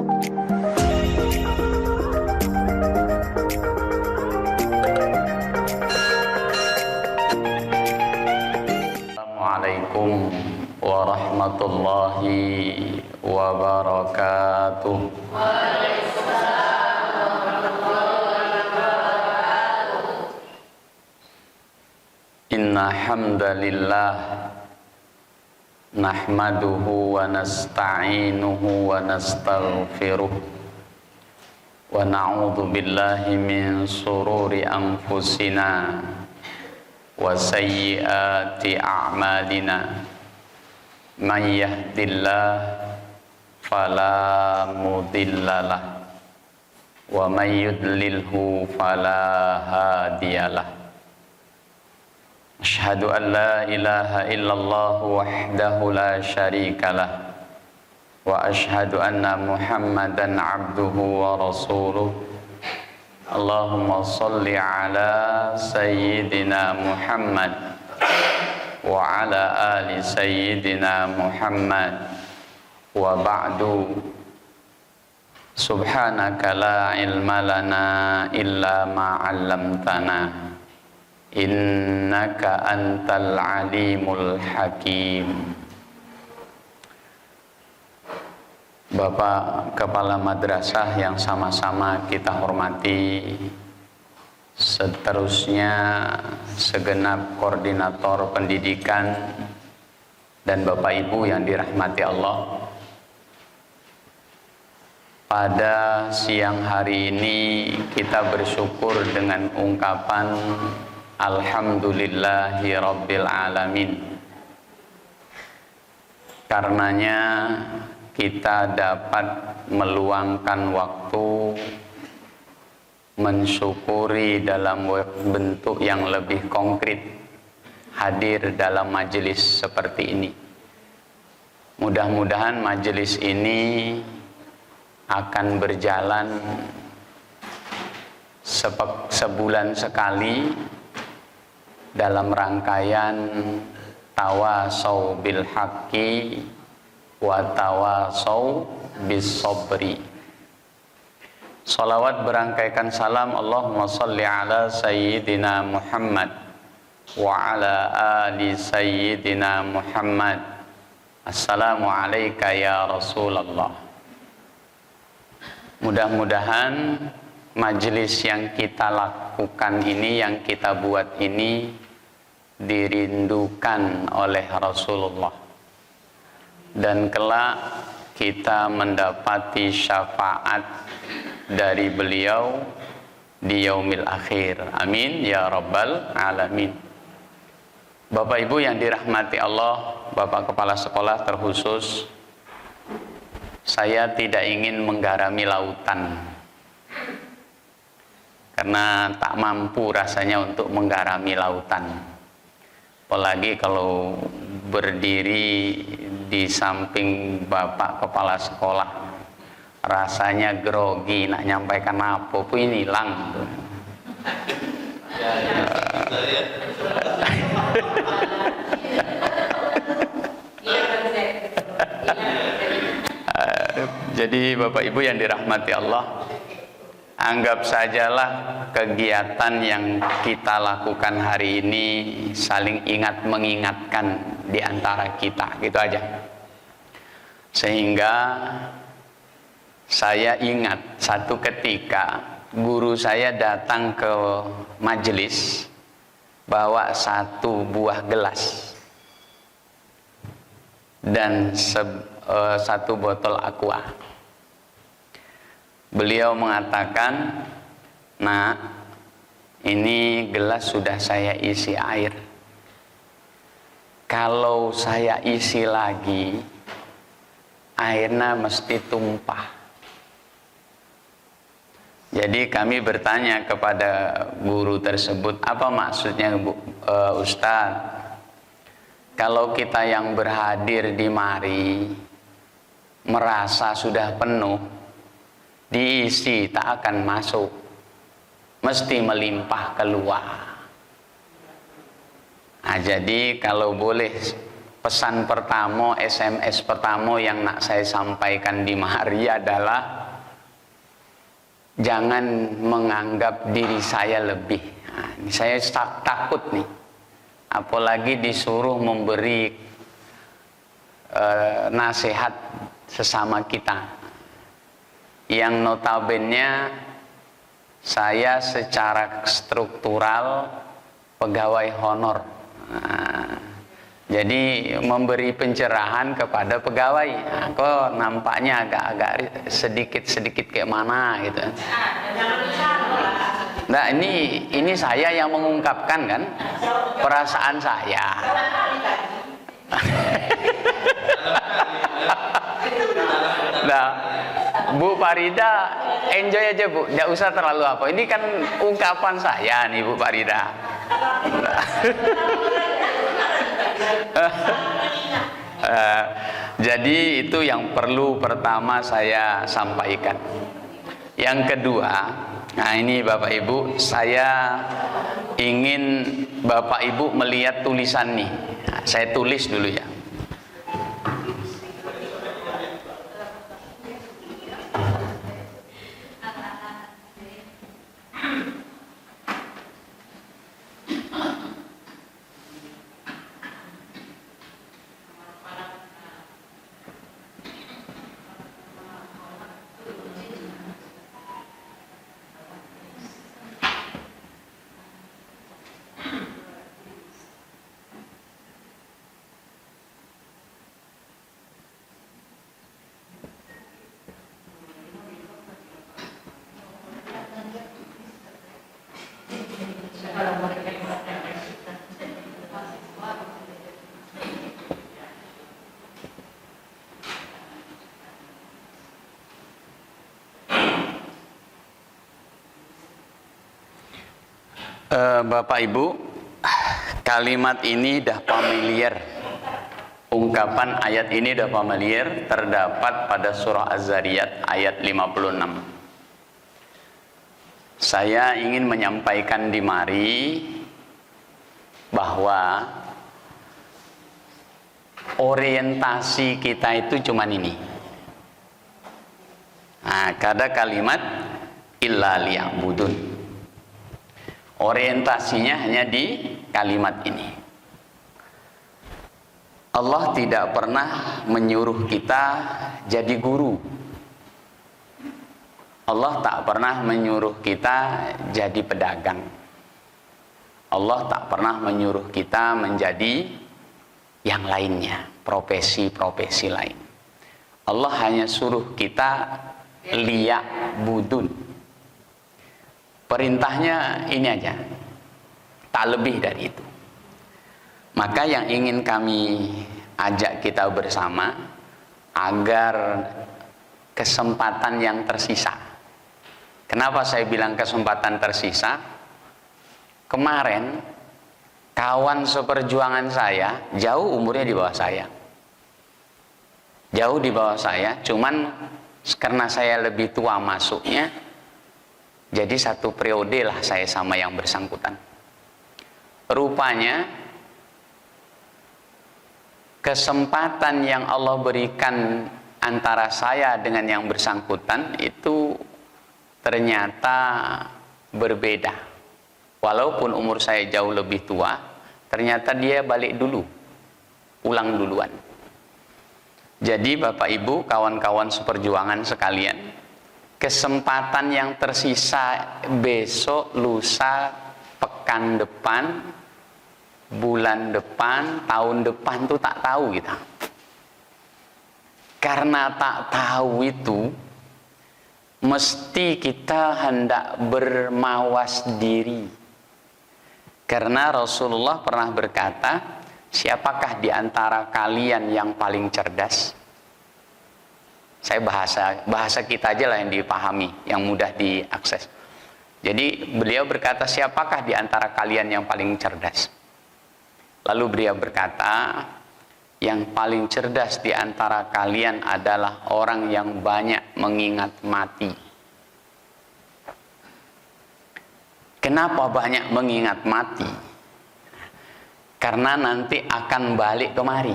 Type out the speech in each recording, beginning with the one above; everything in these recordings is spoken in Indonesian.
Assalamualaikum warahmatullahi wabarakatuh. Inna hamdalillah nahmaduhu wa nasta'inuhu wa nastaghfiruh wa na'udzu billahi min sururi anfusina wa sayyiati a'malina. Man yahdillah fala mudhillalah wa man yudlilhu fala hadiyalah. Asyhadu an la ilaha illallah wahdahu la syarikalah wa asyhadu anna Muhammadan abduhu wa rasuluh. Allahumma salli ala sayyidina Muhammad wa ala ali sayyidina Muhammad wa ba'du. Subhanaka la ilma lana illa ma 'allamtana innaka antal alimul hakim. Bapak Kepala Madrasah yang sama-sama kita hormati, seterusnya segenap koordinator pendidikan dan Bapak Ibu yang dirahmati Allah. Pada siang hari ini kita bersyukur dengan ungkapan Alhamdulillahi Rabbil Alamin. Karenanya kita dapat meluangkan waktu mensyukuri dalam bentuk yang lebih konkret, hadir dalam majelis seperti ini. Mudah-mudahan majelis ini akan berjalan sebulan sekali dalam rangkaian tawasau bil haqqi wa tawasau bis sabri. Salawat berangkaikan salam, Allahumma salli ala sayyidina Muhammad wa ala ali sayyidina Muhammad. Assalamu alayka ya Rasulullah. Mudah-mudahan majelis yang kita lakukan ini, yang kita buat ini dirindukan oleh Rasulullah, dan kelak kita mendapati syafaat dari beliau di yaumil akhir. Amin ya rabbal alamin. Bapak Ibu yang dirahmati Allah, Bapak Kepala Sekolah terkhusus, saya tidak ingin menggarami lautan karena tak mampu rasanya untuk menggarami lautan. Apalagi kalau berdiri di samping Bapak Kepala Sekolah, rasanya grogi, nak nyampaikan apa pun ini hilang. Jadi Bapak Ibu yang dirahmati Allah, anggap sajalah kegiatan yang kita lakukan hari ini saling ingat mengingatkan di antara kita, gitu aja. Sehingga saya ingat satu ketika guru saya datang ke majelis bawa satu buah gelas dan satu botol aqua. Beliau mengatakan, "Nak, ini gelas sudah saya isi air. Kalau saya isi lagi, airnya mesti tumpah." Jadi kami bertanya kepada guru tersebut, "Apa maksudnya, Ustadz? Kalau kita yang berhadir di mari merasa sudah penuh, diisi tak akan masuk, mesti melimpah keluar. Nah, jadi kalau boleh pesan pertama, SMS pertama yang nak saya sampaikan di hari adalah jangan menganggap diri saya lebih. Nah, ini saya takut nih, apalagi disuruh memberi nasihat sesama kita yang notabene saya secara struktural pegawai honor. Nah, jadi memberi pencerahan kepada pegawai, nah, kok nampaknya agak-agak sedikit kayak mana gitu. Nah, ini saya yang mengungkapkan kan perasaan saya. Nah, Bu Farida enjoy aja Bu, nggak usah terlalu apa. Ini kan ungkapan saya nih Bu Farida. Nah. Jadi itu yang perlu pertama saya sampaikan. Yang kedua, nah ini Bapak Ibu, saya ingin Bapak Ibu melihat tulisan nih. Nah, saya tulis dulu ya. Bapak Ibu, kalimat ini dah familiar. Ungkapan ayat ini dah familiar, terdapat pada surah Az-Zariyat ayat 56. Saya ingin menyampaikan di mari bahwa orientasi kita itu cuman ini. Nah, ada kalimat illa liya'budun. Orientasinya hanya di kalimat ini. Allah tidak pernah menyuruh kita jadi guru. Allah tak pernah menyuruh kita jadi pedagang. Allah tak pernah menyuruh kita menjadi yang lainnya, profesi-profesi lain. Allah hanya suruh kita liya'budun. Perintahnya ini aja, tak lebih dari itu. Maka yang ingin kami ajak kita bersama agar kesempatan yang tersisa. Kenapa saya bilang kesempatan tersisa? Kemarin kawan seperjuangan saya jauh umurnya di bawah saya. Jauh di bawah saya, cuman karena saya lebih tua masuknya, jadi satu periode lah saya sama yang bersangkutan. Rupanya kesempatan yang Allah berikan antara saya dengan yang bersangkutan itu ternyata berbeda. Walaupun umur saya jauh lebih tua, ternyata dia balik dulu, pulang duluan. Jadi Bapak Ibu, kawan-kawan seperjuangan sekalian, kesempatan yang tersisa besok, lusa, pekan depan, bulan depan, tahun depan tuh tak tahu kita. Karena tak tahu itu, mesti kita hendak bermawas diri. Karena Rasulullah pernah berkata, siapakah di antara kalian yang paling cerdas? Saya bahasa kita aja lah yang dipahami, yang mudah diakses. Jadi beliau berkata, siapakah di antara kalian yang paling cerdas? Lalu beliau berkata, yang paling cerdas di antara kalian adalah orang yang banyak mengingat mati. Kenapa banyak mengingat mati? karena nanti akan balik kemari.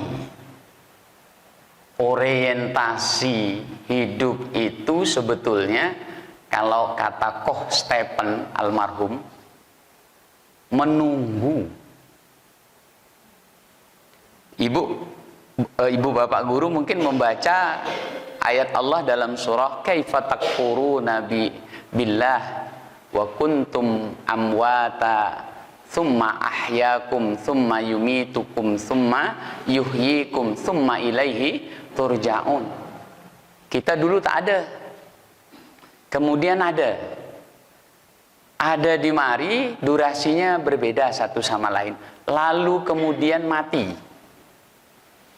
Orientasi hidup itu sebetulnya, kalau kata Koh Stephen almarhum, menunggu. Ibu bapak guru mungkin membaca ayat Allah dalam surah Kaifa takfuruna billah wa kuntum amwata thumma ahyakum thumma yumitukum thumma yuhyikum thumma ilaihi turja'un. Kita dulu tak ada, kemudian ada di mari, durasinya berbeda satu sama lain, lalu kemudian mati.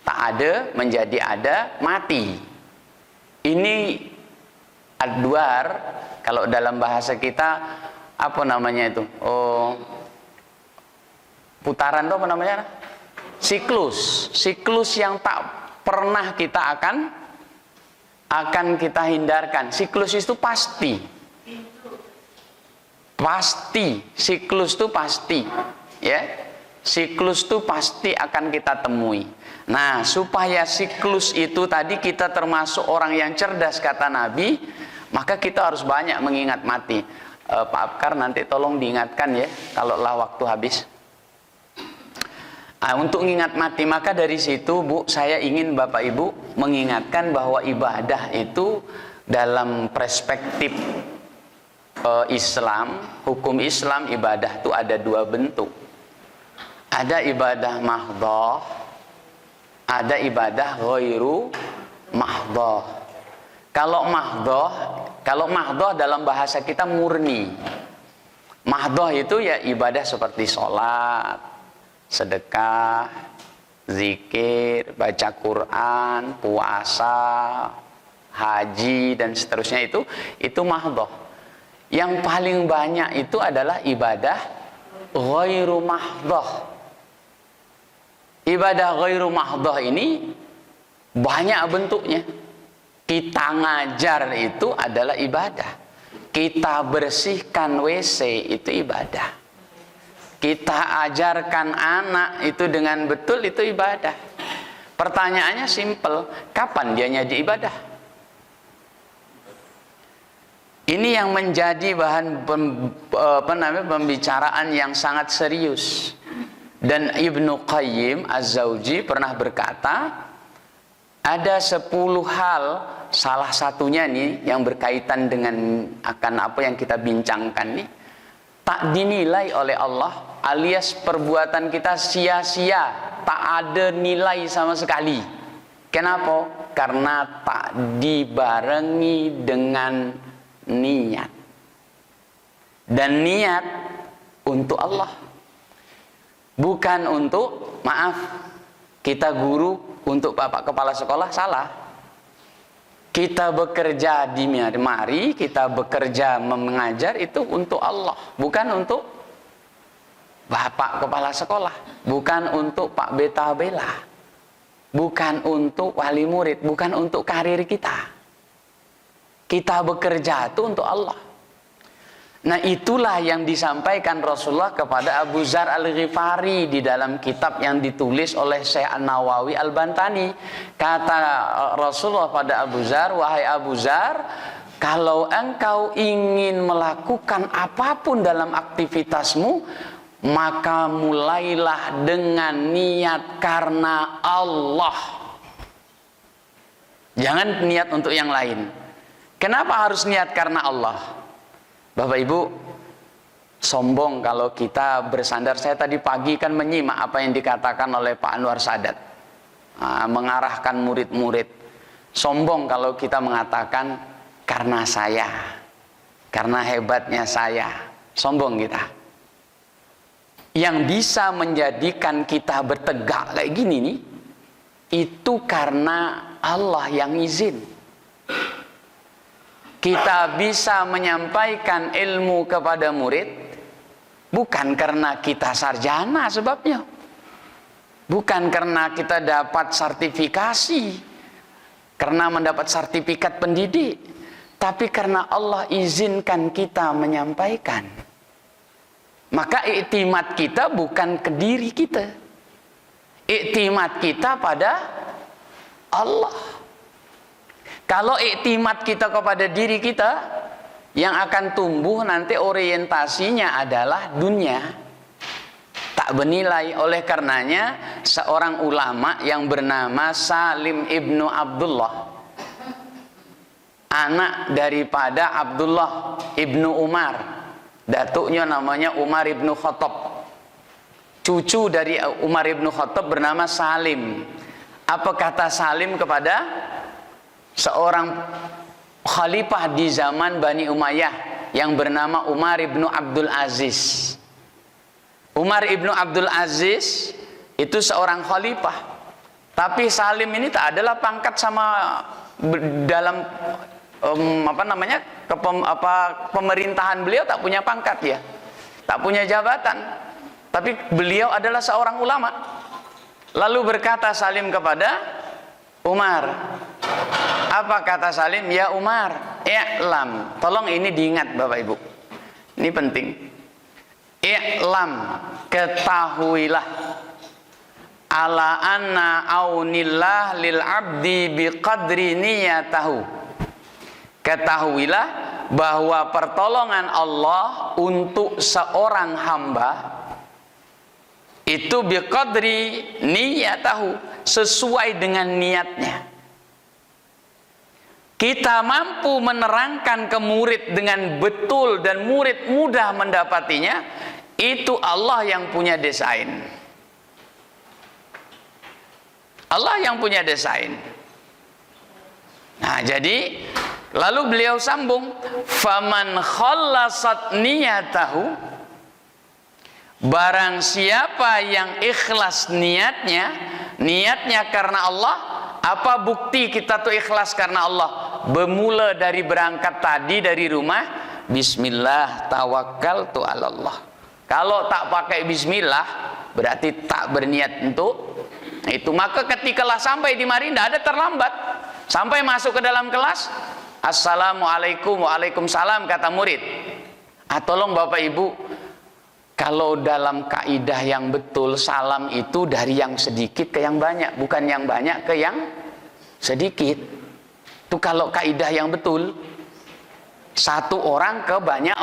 Tak ada menjadi ada, mati. Ini adwar, kalau dalam bahasa kita apa namanya itu? Putaran itu apa namanya? Siklus yang tak pernah kita akan kita hindarkan. Siklus itu pasti. Siklus itu pasti, ya. Siklus itu pasti akan kita temui. Nah, supaya siklus itu tadi kita termasuk orang yang cerdas kata Nabi, maka kita harus banyak mengingat mati. Pak Abkar nanti tolong diingatkan ya, kalaulah waktu habis. Untuk mengingat mati, maka dari situ Bu, saya ingin Bapak Ibu mengingatkan bahwa ibadah itu dalam perspektif Islam, hukum Islam, ibadah itu ada dua bentuk. Ada ibadah mahdhah, ada ibadah ghairu mahdhah. Kalau mahdhah dalam bahasa kita murni. Mahdhah itu ya ibadah seperti sholat, sedekah, zikir, baca Quran, puasa, haji dan seterusnya, itu mahdhah. Yang paling banyak itu adalah ibadah ghairu mahdhah. Ibadah ghairu mahdhah ini banyak bentuknya. Kita ngajar itu adalah ibadah. Kita bersihkan WC itu ibadah. Kita ajarkan anak itu dengan betul, itu ibadah. Pertanyaannya simpel, kapan dia jadi ibadah? Ini yang menjadi bahan pembicaraan yang sangat serius. Dan Ibnu Qayyim Az-Zawji pernah berkata, ada 10 hal, salah satunya nih yang berkaitan dengan akan apa yang kita bincangkan nih, tak dinilai oleh Allah, alias perbuatan kita sia-sia, tak ada nilai sama sekali. Kenapa? Karena tak dibarengi dengan niat. Dan niat untuk Allah. Bukan untuk, maaf, kita guru untuk bapak kepala sekolah, salah. Kita bekerja di mari, kita bekerja mengajar itu untuk Allah, bukan untuk bapak kepala sekolah, bukan untuk Pak Beta Bela, bukan untuk wali murid, bukan untuk karir kita. Kita bekerja itu untuk Allah. Nah, itulah yang disampaikan Rasulullah kepada Abu Dzar Al-Ghifari di dalam kitab yang ditulis oleh Syekh An-Nawawi Al-Bantani. Kata Rasulullah pada Abu Dzar, wahai Abu Dzar, kalau engkau ingin melakukan apapun dalam aktivitasmu, maka mulailah dengan niat karena Allah. Jangan niat untuk yang lain. Kenapa harus niat karena Allah? Bapak Ibu, sombong kalau kita bersandar. Saya tadi pagi kan menyimak apa yang dikatakan oleh Pak Anwar Sadat, mengarahkan murid-murid. Sombong kalau kita mengatakan karena saya, karena hebatnya saya. Sombong kita. Yang bisa menjadikan kita bertegak kayak gini nih, itu karena Allah yang izin. Kita bisa menyampaikan ilmu kepada murid bukan karena kita sarjana sebabnya, bukan karena kita dapat sertifikasi, karena mendapat sertifikat pendidik, tapi karena Allah izinkan kita menyampaikan. Maka iktimat kita bukan ke diri kita, iktimat kita pada Allah. Kalau iktimat kita kepada diri kita, yang akan tumbuh nanti orientasinya adalah dunia, tak bernilai. Oleh karenanya seorang ulama yang bernama Salim ibnu Abdullah, anak daripada Abdullah ibnu Umar, datuknya namanya Umar ibnu Khattab, cucu dari Umar ibnu Khattab bernama Salim. Apa kata Salim kepada seorang khalifah di zaman Bani Umayyah yang bernama Umar ibnu Abdul Aziz? Umar ibnu Abdul Aziz itu seorang khalifah, tapi Salim ini tak adalah pangkat sama dalam pemerintahan. Beliau tak punya pangkat, ya, tak punya jabatan, tapi beliau adalah seorang ulama. Lalu berkata Salim kepada Umar, apa kata Salim? Ya Umar, i'lam. Tolong ini diingat Bapak Ibu, ini penting. I'lam, ketahuilah, ala anna aunillah lil abdi biqadri niyatahu. Ketahuilah bahwa pertolongan Allah untuk seorang hamba itu biqadri niyatahu, sesuai dengan niatnya. Kita mampu menerangkan ke murid dengan betul dan murid mudah mendapatinya, itu Allah yang punya desain. Allah yang punya desain. Nah, jadi lalu beliau sambung, faman khallasat niyatahu, barang siapa yang ikhlas niatnya, niatnya karena Allah. Apa bukti kita tuh ikhlas karena Allah? Bermula dari berangkat tadi dari rumah, bismillah tawakkaltu 'ala Allah. Kalau tak pakai bismillah, berarti tak berniat untuk itu. Maka ketikalah sampai di mari, tidak ada terlambat. Sampai masuk ke dalam kelas, assalamualaikum, waalaikumsalam, kata murid. Tolong Bapak Ibu, kalau dalam kaidah yang betul, salam itu dari yang sedikit ke yang banyak, bukan yang banyak ke yang sedikit. Itu kalau kaidah yang betul, satu orang ke banyak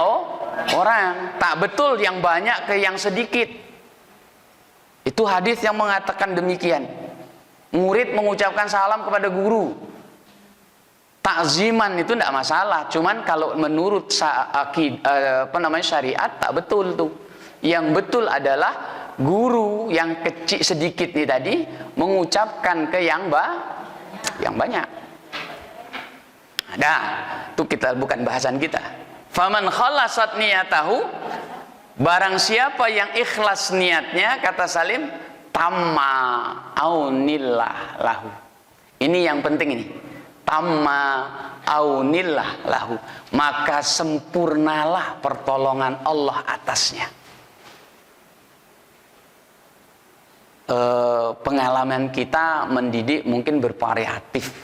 orang. Tak betul yang banyak ke yang sedikit. Itu hadis yang mengatakan demikian. Murid mengucapkan salam kepada guru, takziman itu tidak masalah. Cuman kalau menurut syariat tak betul tuh. Yang betul adalah guru yang kecil sedikit ini tadi mengucapkan ke yang banyak. Nah, itu kita bukan bahasan kita. Faman khalasat niyatahu, barang siapa yang ikhlas niatnya, kata Salim, tamma aunillah lahu. Ini yang penting ini. Tamma aunillah lahu, maka sempurnalah pertolongan Allah atasnya. Pengalaman kita mendidik mungkin bervariatif,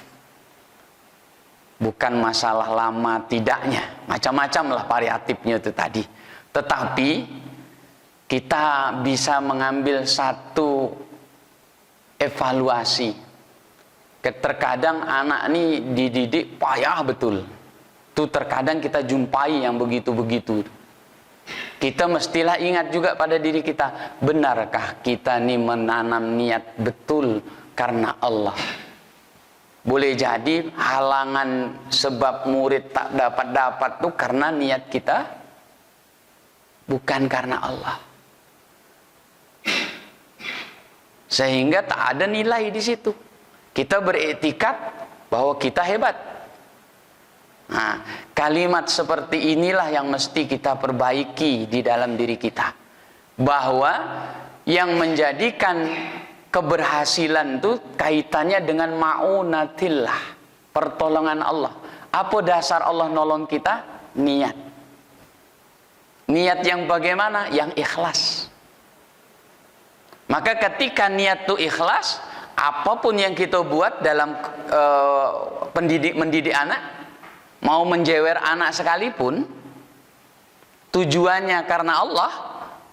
bukan masalah lama tidaknya, macam-macam lah variatifnya itu tadi. Tetapi kita bisa mengambil satu evaluasi. Terkadang anak ini dididik payah betul, itu terkadang kita jumpai yang begitu-begitu. Kita mestilah ingat juga pada diri kita, benarkah kita ini menanam niat betul karena Allah? Boleh jadi halangan sebab murid tak dapat tuh karena niat kita bukan karena Allah, sehingga tak ada nilai di situ. Kita beretikat bahwa kita hebat. Nah, kalimat seperti inilah yang mesti kita perbaiki di dalam diri kita, bahwa yang menjadikan keberhasilan itu kaitannya dengan ma'unatillah, pertolongan Allah. Apa dasar Allah nolong kita? Niat. Niat yang bagaimana? Yang ikhlas. Maka ketika niat itu ikhlas, apapun yang kita buat dalam mendidik anak, mau menjewer anak sekalipun, tujuannya karena Allah,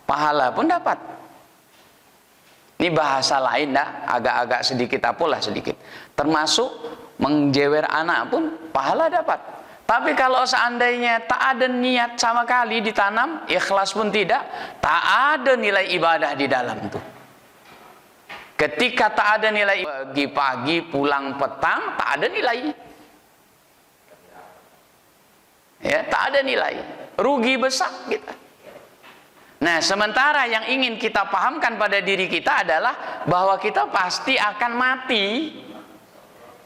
pahala pun dapat. Ini bahasa lain dah, agak-agak sedikit apalah sedikit. Termasuk menjewer anak pun pahala dapat. Tapi kalau seandainya tak ada niat sama kali ditanam, ikhlas pun tidak, tak ada nilai ibadah di dalam tuh. Ketika tak ada nilai, pagi pulang petang, tak ada nilai. Ya, tak ada nilai. Rugi besar kita. Nah, sementara yang ingin kita pahamkan pada diri kita adalah bahwa kita pasti akan mati.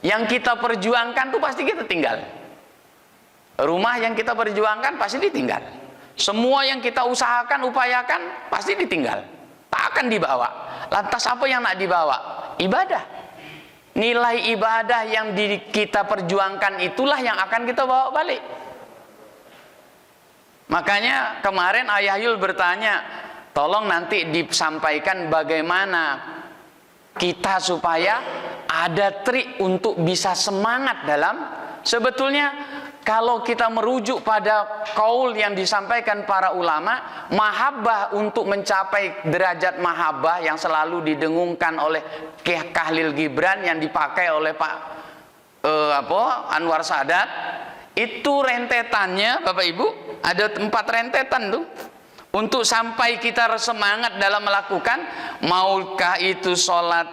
Yang kita perjuangkan tuh pasti kita tinggal. Rumah yang kita perjuangkan pasti ditinggal. Semua yang kita usahakan, upayakan pasti ditinggal. Tak akan dibawa. Lantas apa yang nak dibawa? Ibadah. Nilai ibadah yang kita perjuangkan itulah yang akan kita bawa balik. Makanya kemarin Ayah Yul bertanya, tolong nanti disampaikan bagaimana kita supaya ada trik untuk bisa semangat dalam. Sebetulnya kalau kita merujuk pada kaul yang disampaikan para ulama, mahabbah untuk mencapai derajat mahabbah yang selalu didengungkan oleh Kiai Khalil Gibran yang dipakai oleh Pak Anwar Sadat, itu rentetannya Bapak Ibu ada 4 rentetan tuh. Untuk sampai kita semangat dalam melakukan, maukah itu sholat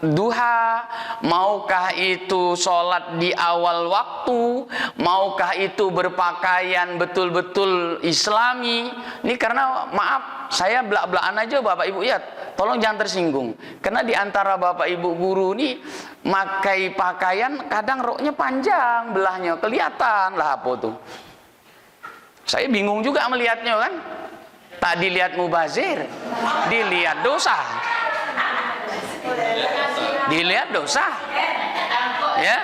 duha, maukah itu sholat di awal waktu, maukah itu berpakaian betul-betul islami. Ini karena maaf, saya belak-belakan aja Bapak Ibu ya, tolong jangan tersinggung. Karena di antara Bapak Ibu guru ini makai pakaian kadang roknya panjang belahnya, kelihatan lah apa tuh. Saya bingung juga melihatnya kan. Tak dilihat mubazir, dilihat dosa. Dilihat dosa. Ya.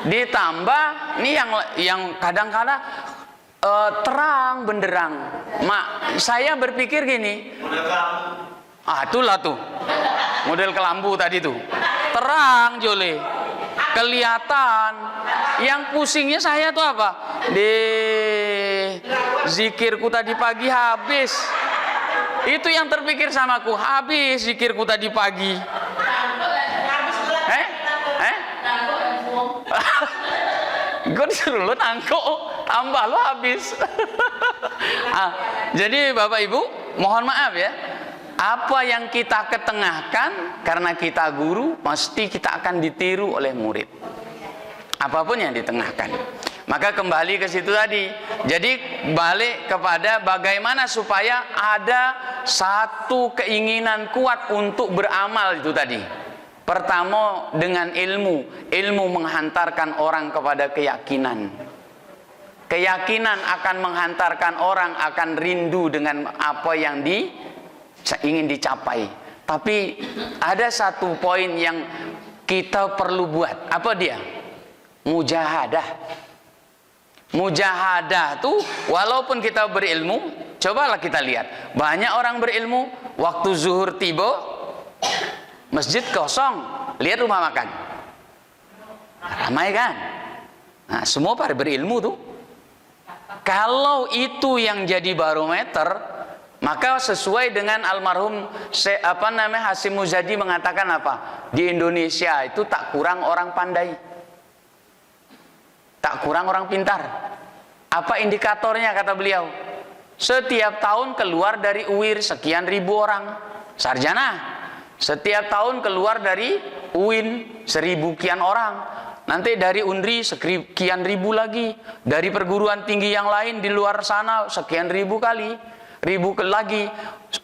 Ditambah nih yang kadang-kadang terang benderang. Saya berpikir gini. Itulah tuh. Model kelambu tadi tuh. Terang jole. Kelihatan. Yang pusingnya saya tuh apa? Zikirku tadi pagi habis. Itu yang terpikir sama aku, habis zikirku tadi pagi. Gue disuruh lo nangkuk, tambah lo habis. Jadi Bapak Ibu, mohon maaf ya. Apa yang kita ketengahkan karena kita guru, pasti kita akan ditiru oleh murid. Apapun yang ditengahkan. Maka kembali ke situ tadi. Jadi balik kepada bagaimana supaya ada satu keinginan kuat untuk beramal itu tadi. Pertama dengan ilmu. Ilmu menghantarkan orang kepada keyakinan. Keyakinan akan menghantarkan orang akan rindu dengan apa yang ingin dicapai. Tapi ada satu poin yang kita perlu buat. Apa dia? Mujahadah. Mujahadah tuh walaupun kita berilmu, cobalah kita lihat. Banyak orang berilmu, waktu zuhur tiba, masjid kosong, lihat rumah makan. Ramai kan? Nah, semua pada berilmu tuh. Kalau itu yang jadi barometer, maka sesuai dengan almarhum Hasyim Muzadi mengatakan apa? Di Indonesia itu tak kurang orang pandai. Tak kurang orang pintar. Apa indikatornya kata beliau? Setiap tahun keluar dari UIR sekian ribu orang sarjana. Setiap tahun keluar dari UIN 1000 kian orang. Nanti dari UNRI sekian ribu lagi. Dari perguruan tinggi yang lain di luar sana sekian ribu kali. Ribu lagi.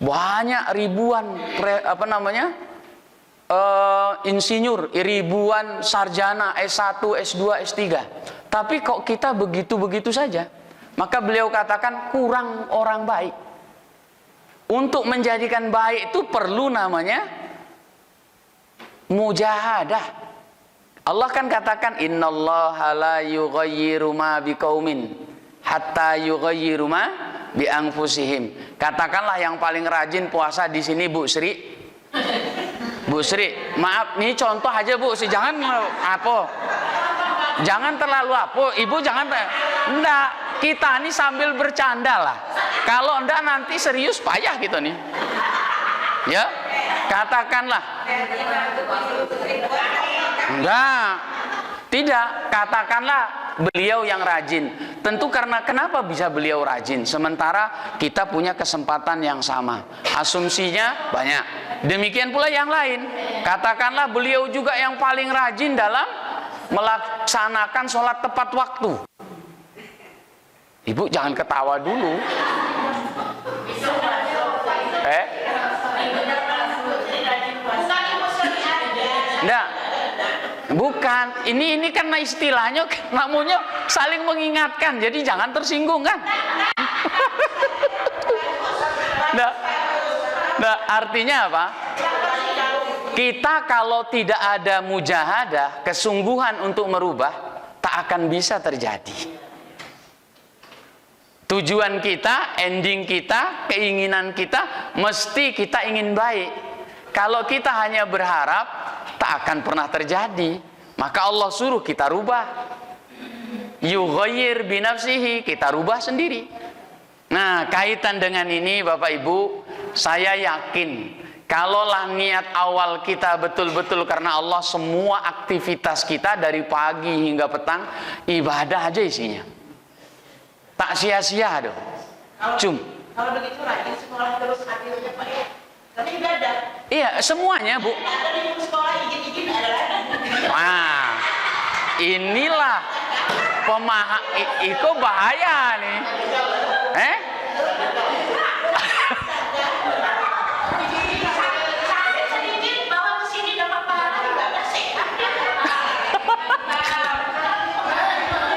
Banyak ribuan insinyur, ribuan sarjana S1, S2, S3. Tapi kok kita begitu-begitu saja? Maka beliau katakan kurang orang baik. Untuk menjadikan baik itu perlu namanya mujahadah. Allah kan katakan innallaha la yughayyiru ma biqaumin hatta yughayyiru ma bi anfusihim. Katakanlah yang paling rajin puasa di sini Bu Sri. Bu Sri, maaf nih contoh aja Bu, jangan apa. Jangan terlalu apa, Ibu jangan. Enggak, kita ini sambil bercanda lah. Kalau enggak nanti serius payah gitu nih. Ya. Katakanlah. Enggak. Tidak, katakanlah beliau yang rajin. Tentu karena kenapa bisa beliau rajin? Sementara kita punya kesempatan yang sama. Asumsinya banyak. Demikian pula yang lain. Katakanlah beliau juga yang paling rajin dalam melaksanakan sholat tepat waktu. Ibu jangan ketawa dulu. Enggak. Bukan, ini karena istilahnya namanya saling mengingatkan, jadi jangan tersinggung kan? Nah, artinya apa? Kita kalau tidak ada mujahadah, kesungguhan untuk merubah, tak akan bisa terjadi. Tujuan kita, ending kita, keinginan kita, mesti kita ingin baik. Kalau kita hanya berharap, tak akan pernah terjadi. Maka Allah suruh kita rubah. Yughayyir binafsihi, kita rubah sendiri. Nah, kaitan dengan ini Bapak Ibu, saya yakin kalaulah niat awal kita betul-betul karena Allah, semua aktivitas kita dari pagi hingga petang ibadah aja isinya. Tak sia-sia dong. Kalau begitu rajin sekolah terus akhirnya Pak ya. Tapi ibadah. Iya, semuanya Bu. Ada di sekolah izin ada lagi. Wah, inilah itu bahaya nih. Sedikit bawa ke sini dapat pahala ibadah sehat.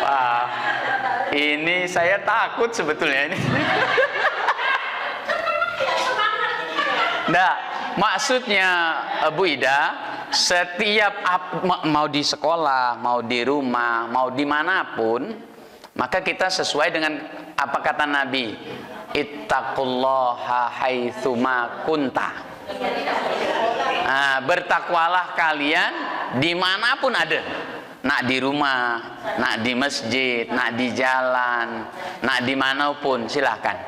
Wah, ini saya takut sebetulnya ini. Nah, maksudnya Bu Ida, setiap mau di sekolah, mau di rumah, mau dimanapun, maka kita sesuai dengan apa kata Nabi, ittaqullaha haitsuma kunta. Nah, bertakwalah kalian dimanapun ada. Nak di rumah, nak di masjid, nak di jalan, nak dimanapun, silahkan.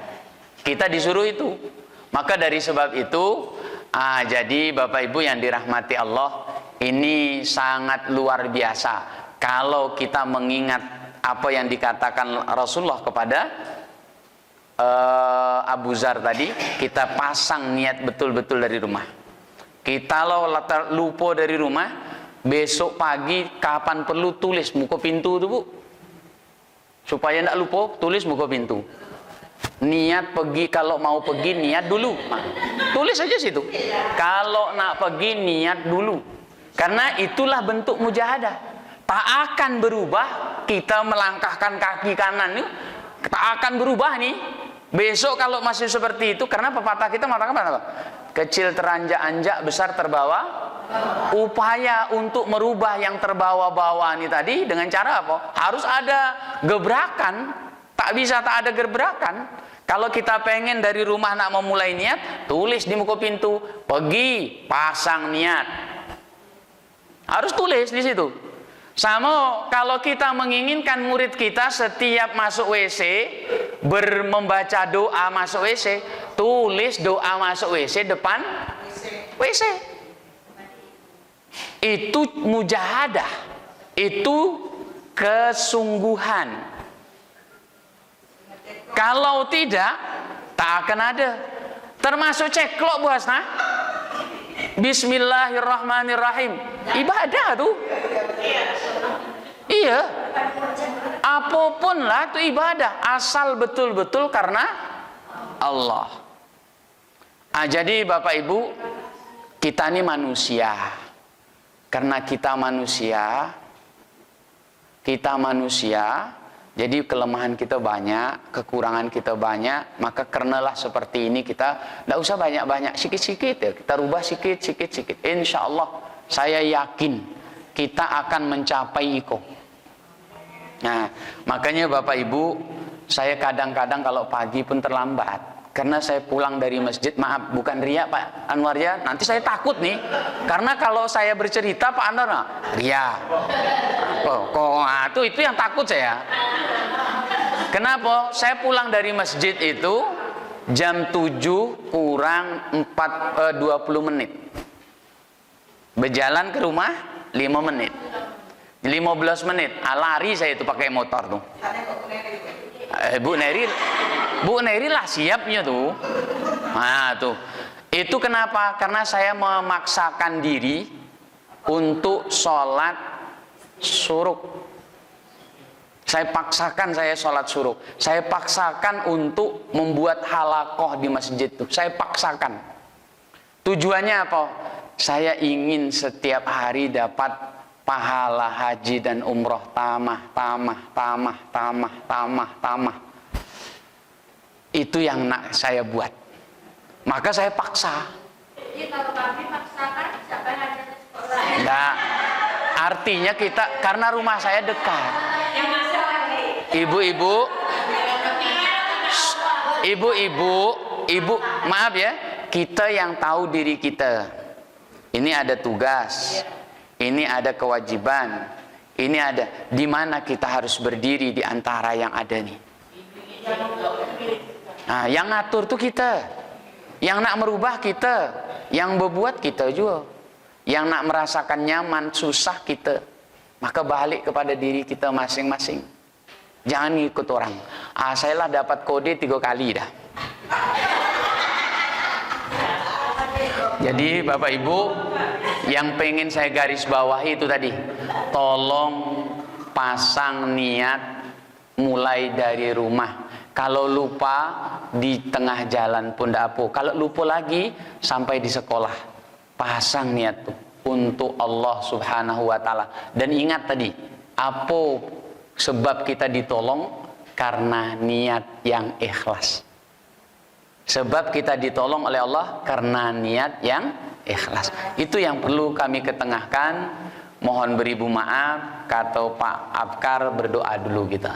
Kita disuruh itu. Maka dari sebab itu, jadi Bapak Ibu yang dirahmati Allah, ini sangat luar biasa. Kalau kita mengingat apa yang dikatakan Rasulullah kepada Abu Zar tadi, kita pasang niat betul-betul dari rumah. Kita lupa dari rumah, besok pagi kapan perlu tulis muka pintu tuh Bu. Supaya tidak lupa, tulis muka pintu. Niat pergi, kalau mau pergi niat dulu. Tulis aja situ. Kalau nak pergi niat dulu. Karena itulah bentuk mujahadah. Tak akan berubah kita melangkahkan kaki kanan nih. Tak akan berubah nih. Besok kalau masih seperti itu, karena pepatah kita mengatakan apa? Kecil teranjak-anjak, besar terbawa. Upaya untuk merubah yang terbawa-bawa ini tadi dengan cara apa? Harus ada gebrakan. Tak bisa tak ada gebrakan. Kalau kita pengen dari rumah nak memulai niat, tulis di muka pintu, pergi pasang niat. Harus tulis di situ. Sama kalau kita menginginkan murid kita setiap masuk WC membaca doa masuk WC, tulis doa masuk WC depan WC. Itu mujahadah. Itu kesungguhan. Kalau tidak, tak akan ada. Termasuk ceklok Bu Hasna. Bismillahirrahmanirrahim. Ibadah tuh. Iya. Apapun lah itu ibadah. Asal betul-betul karena Allah. Jadi Bapak Ibu, kita ini manusia. Karena kita manusia, jadi kelemahan kita banyak, kekurangan kita banyak, maka karenalah seperti ini kita tidak usah banyak-banyak, sikit-sikit ya, kita rubah sikit-sikit. Insya Allah saya yakin kita akan mencapai itu. Nah, makanya Bapak Ibu, saya kadang-kadang kalau pagi pun terlambat. Karena saya pulang dari masjid, maaf bukan riak Pak Anwar ya, nanti saya takut nih. Karena kalau saya bercerita Pak Anwar, riak. Itu yang takut saya. Kenapa? Saya pulang dari masjid itu jam 7 kurang 20 menit. Berjalan ke rumah 5 menit. 15 menit. Lari saya itu pakai motor tuh. Bu Neri lah siapnya tuh. Nah tuh. Itu kenapa? Karena saya memaksakan diri untuk sholat syuruk. Saya paksakan saya sholat syuruk. Saya paksakan untuk membuat halakoh di masjid itu. Saya paksakan. Tujuannya apa? Saya ingin setiap hari dapat pahala haji dan umroh tamah. Itu yang nak saya buat. Maka saya paksa. Jadi kalau kami paksakan, siapa yang ada di sekolah? Nah, artinya kita, karena rumah saya dekat. Ibu, maaf ya, kita yang tahu diri kita. Ini ada tugas, ini ada kewajiban, ini ada di mana kita harus berdiri di antara yang ada nih. Nah, yang ngatur tuh kita, yang nak merubah kita, yang berbuat kita juga, yang nak merasakan nyaman, susah kita. Maka balik kepada diri kita masing-masing. Jangan ngikut orang. Saya lah dapat kode 3 kali dah. Jadi Bapak Ibu, yang pengen saya garis bawahi itu tadi, tolong pasang niat mulai dari rumah. Kalau lupa di tengah jalan pun tidak apa. Kalau lupa lagi sampai di sekolah, pasang niat tuh untuk Allah Subhanahu wa taala. Dan ingat tadi, apa sebab kita ditolong? Karena niat yang ikhlas. Sebab kita ditolong oleh Allah karena niat yang ikhlas. Itu yang perlu kami ketengahkan. Mohon beribu maaf, kata Pak Afkar, berdoa dulu kita.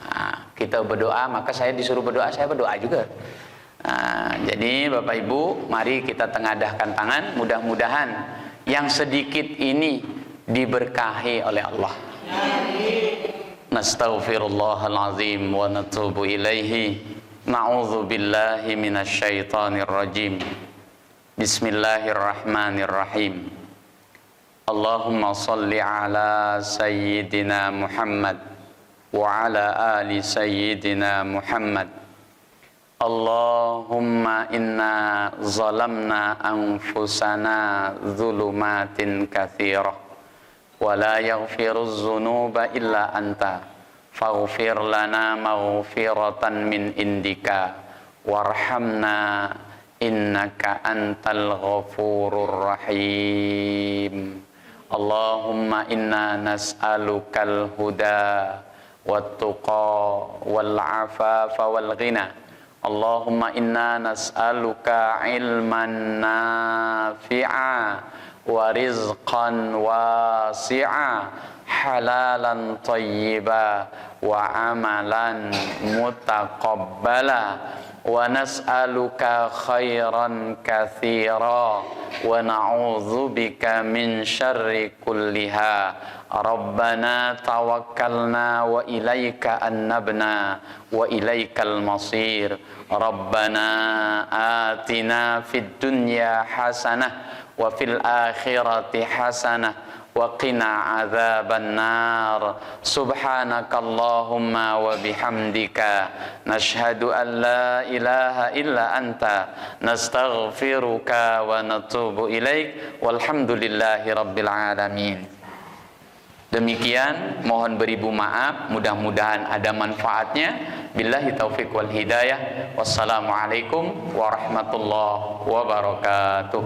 Nah, kita berdoa, maka saya disuruh berdoa, saya berdoa juga. Nah, jadi Bapak Ibu, mari kita tengadahkan tangan. Mudah-mudahan yang sedikit ini diberkahi oleh Allah. Nastaghfirullahalazim wa natubu ilaihi. Na'udzu billahi minasyaitonir rajim. Bismillahirrahmanirrahim. Allahumma shalli ala sayyidina Muhammad wa ala ali sayyidina Muhammad. Allahumma inna zalamna anfusana dhulumatin katsirah wa la yaghfiruz dzunuba illa anta faghfir lana maghfiratan min indika warhamna innaka antal ghafurur rahim. Allahumma inna nas'alukal huda wat tuqa wal afafa wal ghina. Allahumma inna nas'aluka ilman nafi'a wa rizqan wasi'a halalan tayyiba wa amalan mutaqabbala wa nas'aluka khairan katsira wa na'udzubika min syarri kulliha. Rabbana tawakkalna wa ilaika annabna wa ilaikal masir. Rabbana atina fid dunya hasanah wa fil akhirati hasanah wa qina adzaban nar. Subhanakallahumma wa bihamdika nashhadu an la ilaha illa anta nastaghfiruka wa natubu ilaik. Walhamdulillahi rabbil alamin. Demikian, mohon beribu maaf, mudah-mudahan ada manfaatnya. Billahi taufiq wal hidayah. Wassalamualaikum warahmatullahi wabarakatuh.